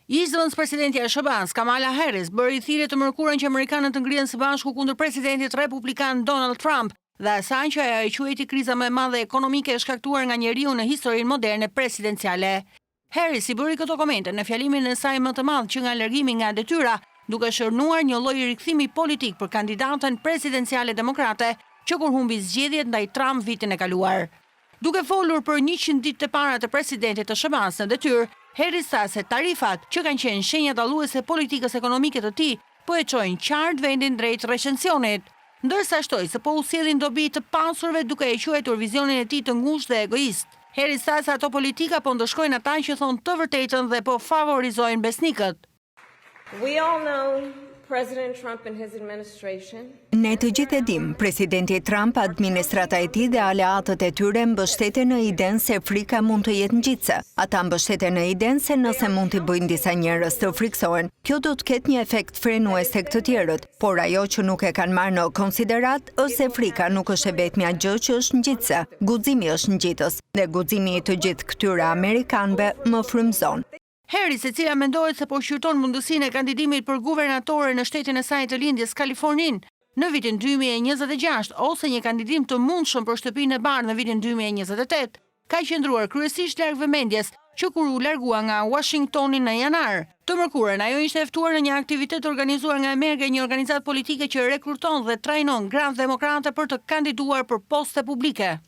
Ish presidentja e SBA-s, Kamala Harris, bëri thirrje të mërkurën që amerikanët të ngrihen së bashku kundër presidentit republikan Donald Trump dhe asaj që ajo e quajti kriza më e madhe ekonomike e shkaktuar nga njeriu në historinë moderne presidenciale. Harris i bëri këto komente në fjalimin e saj më të madh që nga largimi nga detyra, duke shërnuar një lloj rikthimi politik për kandidatën presidenciale demokrate që kur humbi zgjedhjet ndaj Trump vitin e kaluar. Duke folur për 100 ditë të para të presidentit të SBA-s në detyrë, Harris tha se tarifat që kanë qenë shenja dalluese politikës ekonomike të tij po e çojnë qartë vendin drejt recesionit, ndërsa shtoi se po u sjellin dobi të pasurve duke e quajtur vizionin e tij të ngushtë dhe egoist. Harris tha se ato politika po ndëshkojnë ata që thonë të vërtetën dhe po favorizojnë besnikët. We all know President Trump and his administration. Ne të gjithë e dim, presidenti Trump, administrata e tij dhe aleatët e tyre mbështeten në idenë se frika mund të jetë ngjitse. Ata mbështeten në idenë se nëse mund t'i bëjnë disa njerëz të friksohen, kjo do të ketë një efekt frenues tek të tjerët, por ajo që nuk e kanë marrë në konsiderat është se frika nuk është e vetmja gjë që është ngjitse. Guximi është ngjitës dhe guximi i të gjithë këtyre amerikanëve më frymëzon. Harris, e cila mendohet se po shqyrton mundësinë e kandidimit për guvernatore në shtetin e saj të lindjes Kalifornin në vitin 2026 ose një kandidim të mundshëm për shtëpinë e bardhë në vitin 2028, ka qëndruar kryesisht larg vëmendjes që kur u largua nga Washingtoni në janar. Të mërkurën, ajo ishte e ftuar në një aktivitet organizuar nga Amerika, një organizatë politike që rekruton dhe trajnon granë demokrate për të kandiduar për poste publike.